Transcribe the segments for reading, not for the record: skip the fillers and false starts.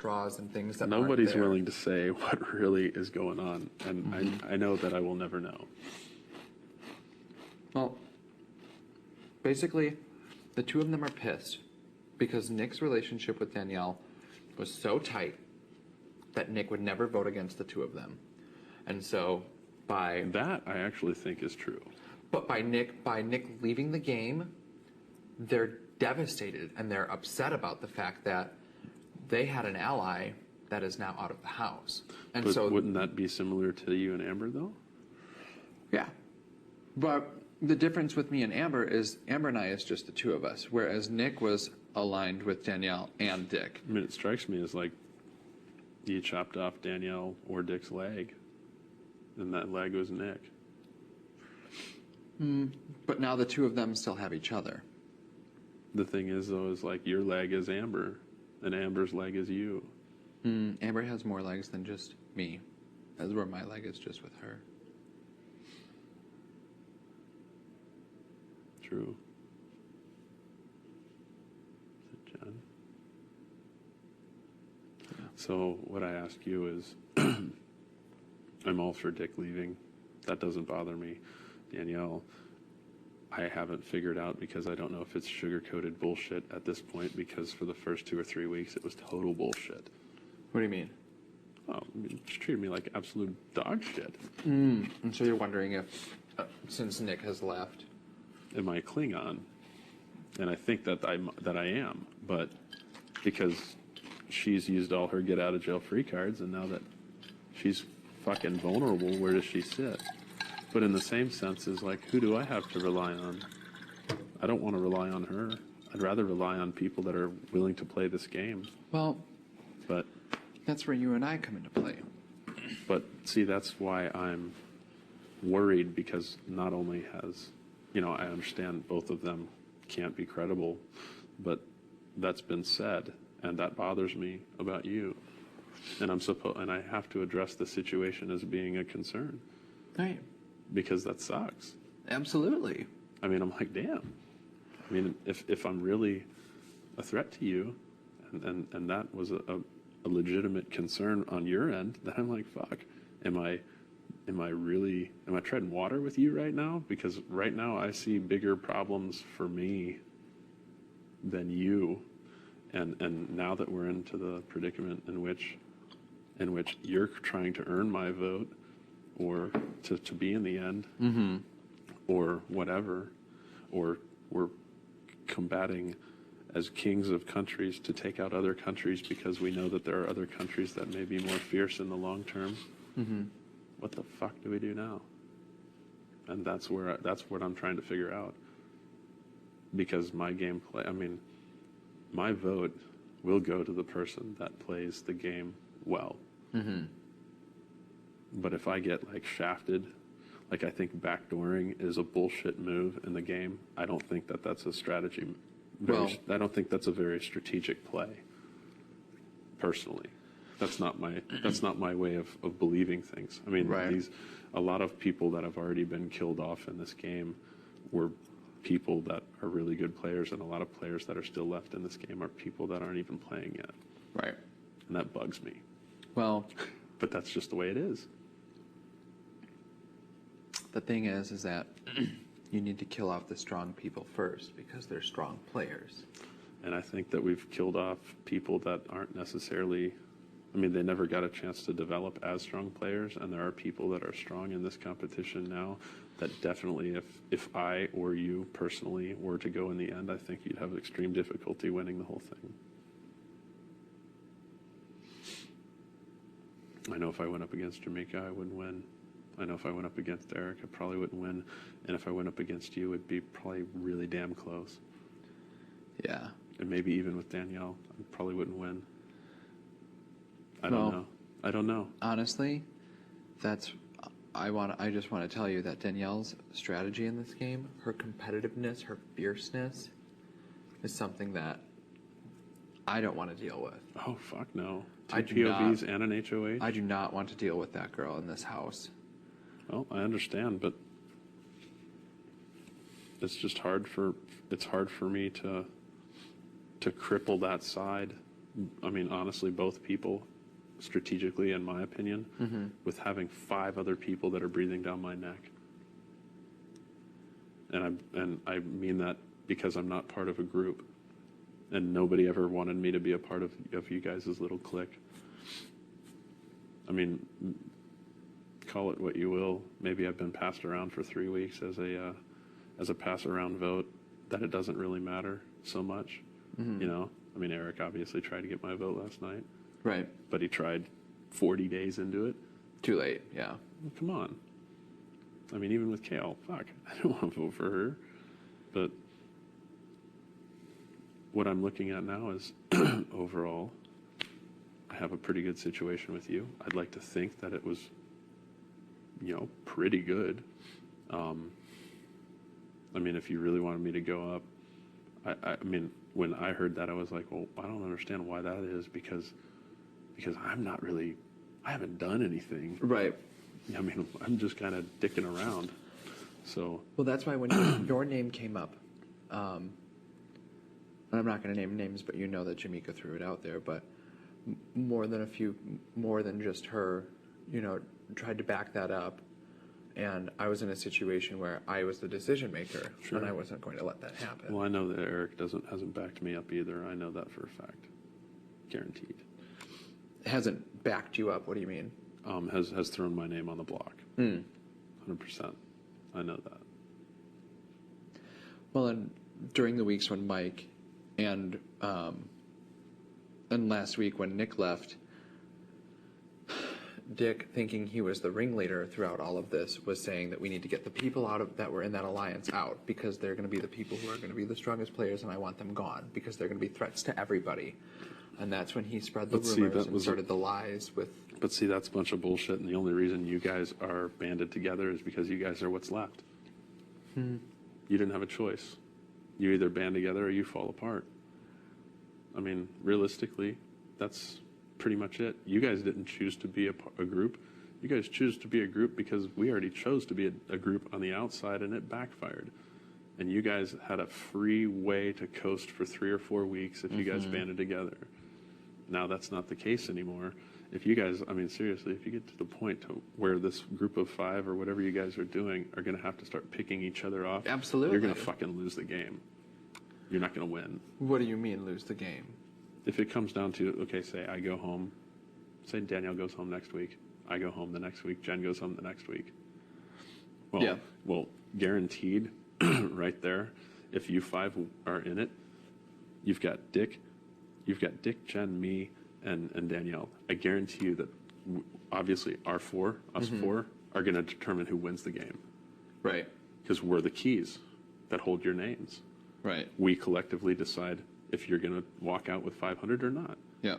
draws and things that Nobody's aren't there. willing to say what really is going on, and I know that I will never know. Well, basically, the two of them are pissed because Nick's relationship with Danielle was so tight that Nick would never vote against the two of them. And so by That I actually think is true. But by Nick leaving the game, they're devastated and they're upset about the fact that they had an ally that is now out of the house. And But so wouldn't that be similar to you and Amber, though? yeah. But the difference with me and Amber is Amber and I is just the two of us, whereas Nick was aligned with Danielle and Dick. I mean, it strikes me as like you chopped off Danielle or Dick's leg, and that leg was Nick. But now the two of them still have each other. The thing is, though, is like your leg is Amber, and Amber's leg is you. Amber has more legs than just me. That's where my leg is just with her. True. Is it Jen? So what I ask you is, I'm all for Dick leaving. That doesn't bother me. Danielle, I haven't figured out because I don't know if it's sugar-coated bullshit at this point, because for the first 2 or 3 weeks it was total bullshit. What do you mean? Oh, I mean, she treated me like absolute dog shit. And so you're wondering if, since Nick has left, Am I a Klingon? And I think that I am, but because she's used all her get-out-of-jail-free cards, and now that she's fucking vulnerable, where does she sit? But in the same sense, is like, who do I have to rely on? I don't want to rely on her. I'd rather rely on people that are willing to play this game. well, But that's where you and I come into play. see, that's why I'm worried, because not only has, I understand both of them can't be credible, but that's been said, and that bothers me about you. And and I have to address the situation as being a concern, Right. because that sucks. Absolutely. I mean, I'm like, damn. I mean, if I'm really a threat to you, and that was a legitimate concern on your end, then I'm like, fuck. Am I treading water with you right now? Because right now I see bigger problems for me than you. And now that we're into the predicament in which you're trying to earn my vote, or to be in the end, or whatever, or we're combating as kings of countries to take out other countries because we know that there are other countries that may be more fierce in the long term. What the fuck do we do now? And that's what I'm trying to figure out. Because my gameplay, I mean, my vote will go to the person that plays the game well. But if I get like shafted, like I think backdooring is a bullshit move in the game, I don't think that that's a strategy. I don't think that's a very strategic play. Personally, that's not my way of believing things. I mean, Right. A lot of people that have already been killed off in this game were people that are really good players, and a lot of players that are still left in this game are people that aren't even playing yet. Right. And that bugs me. Well, But that's just the way it is. the thing is that you need to kill off the strong people first because they're strong players. And I think that we've killed off people that aren't necessarily, I mean, they never got a chance to develop as strong players, and there are people that are strong in this competition now that definitely, if I or you personally were to go in the end, I think you'd have extreme difficulty winning the whole thing. I know if I went up against Jameka, I wouldn't win. I know if I went up against Eric, I probably wouldn't win. And if I went up against you, it'd be probably really damn close. Yeah. And maybe even with Danielle, I probably wouldn't win. I don't know. Honestly, I just want to tell you that Danielle's strategy in this game, her competitiveness, her fierceness, is something that I don't want to deal with. Oh, fuck no. I Two do POVs not. and an HOH? I do not want to deal with that girl in this house. Well, I understand, but it's just hard for me to cripple that side I mean, honestly, both people, strategically, in my opinion, with having 5 other people that are breathing down my neck. And I mean that because I'm not part of a group, and nobody ever wanted me to be a part of you guys' little clique. I mean, call it what you will. Maybe I've been passed around for 3 weeks as a pass around vote, that it doesn't really matter so much. You know, I mean, Eric obviously tried to get my vote last night, Right. but he tried 40 days into it. Too late. Yeah. Well, come on. I mean, even with Kale, fuck, I don't want to vote for her. But what I'm looking at now is overall, I have a pretty good situation with you. I'd like to think that it was, you know, pretty good. I mean, if you really wanted me to go up, I mean, when I heard that, I was like, well, I don't understand why that is, because I'm not really, I haven't done anything. Right. I mean, I'm just kind of dicking around. So. Well, that's why when your name came up, and I'm not going to name names, but you know that Jameka threw it out there, but more than just her, you know, tried to back that up. And I was in a situation where I was the decision maker, Sure. and I wasn't going to let that happen. Well, I know that Eric hasn't backed me up either. I know that for a fact. Guaranteed. Hasn't backed you up. What do you mean? Has thrown my name on the block. 100%. I know that. Well, and during the weeks when Mike and last week when Nick left, Dick, thinking he was the ringleader throughout all of this, was saying that we need to get the people that were in that alliance out, because they're going to be the people who are going to be the strongest players, and I want them gone because they're going to be threats to everybody. And that's when he spread the rumors and started the lies with. But see, that's a bunch of bullshit, and the only reason you guys are banded together is because you guys are what's left. You didn't have a choice. You either band together or you fall apart. I mean, realistically, that's pretty much it. You guys didn't choose to be a group. You guys choose to be a group because we already chose to be a group on the outside, and it backfired. And you guys had a free way to coast for 3 or 4 weeks if you guys banded together. Now that's not the case anymore. If you guys, I mean, seriously, if you get to the point to where this group of 5 or whatever you guys are doing are going to have to start picking each other off, Absolutely. you're going to fucking lose the game. You're not going to win. What do you mean, lose the game? If it comes down to, okay, say I go home, say Danielle goes home next week, I go home the next week, Jen goes home the next week. Well, Yeah. Well, guaranteed, right there, if you 5 are in it, you've got Dick, Jen, me, and Danielle. I guarantee you that, obviously, us 4, are going to determine who wins the game. Right. Because we're the keys that hold your names. Right. We collectively decide if you're going to walk out with 500 or not. Yeah.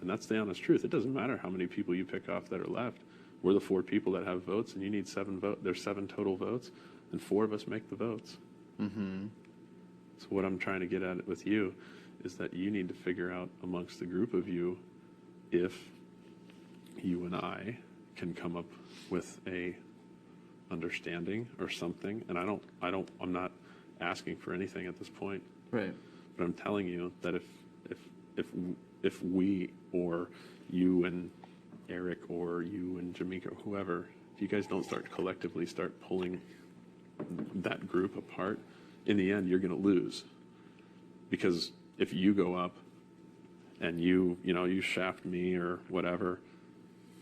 And that's the honest truth. It doesn't matter how many people you pick off that are left. We're the 4 people that have votes, and you need 7 votes. There's 7 total votes, and 4 of us make the votes. So what I'm trying to get at with you is that you need to figure out amongst the group of you if you and I can come up with a understanding or something. And I'm not asking for anything at this point. Right. But I'm telling you that if we, or you and Eric, or you and Jameka, whoever, if you guys don't collectively start pulling that group apart, in the end you're going to lose. Because if you go up and you shaft me or whatever,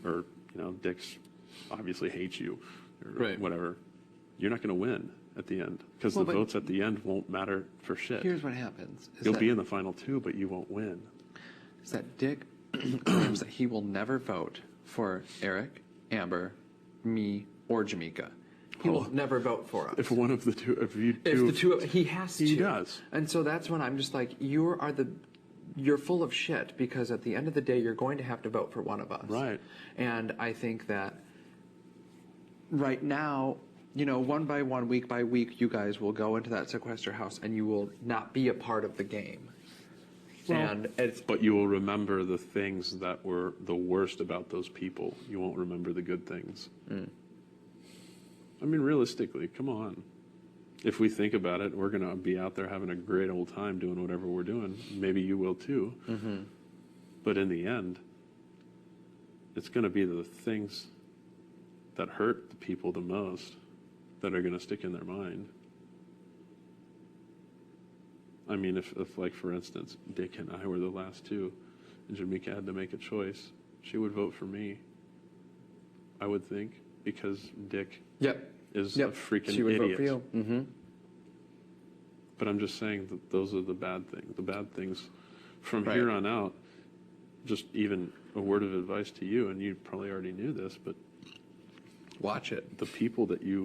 or Dick's obviously hates you or whatever, you're not going to win at the end, because the votes at the end won't matter for shit. Here's what happens. You'll be in the final 2, but you won't win. Is that Dick claims that he will never vote for Eric, Amber, me, or Jameka. He will never vote for us. If one of the two, he has to. He does. And so that's when I'm just like, you're full of shit, because at the end of the day, you're going to have to vote for one of us. Right. And I think that right now, 1 by 1, week by week, you guys will go into that sequester house and you will not be a part of the game. Well, but you will remember the things that were the worst about those people. You won't remember the good things. I mean, realistically, come on. if we think about it, we're going to be out there having a great old time doing whatever we're doing. Maybe you will too. Mm-hmm. But in the end, it's going to be the things that hurt the people the most that are going to stick in their mind. I mean, if like, for instance, Dick and I were the last two, and Jameka had to make a choice, she would vote for me, I would think, because Dick is a freaking she would idiot. vote for you. Mm-hmm. But I'm just saying that those are the bad things. The bad things from here on out, just even a word of advice to you, and you probably already knew this, but watch it. The people that you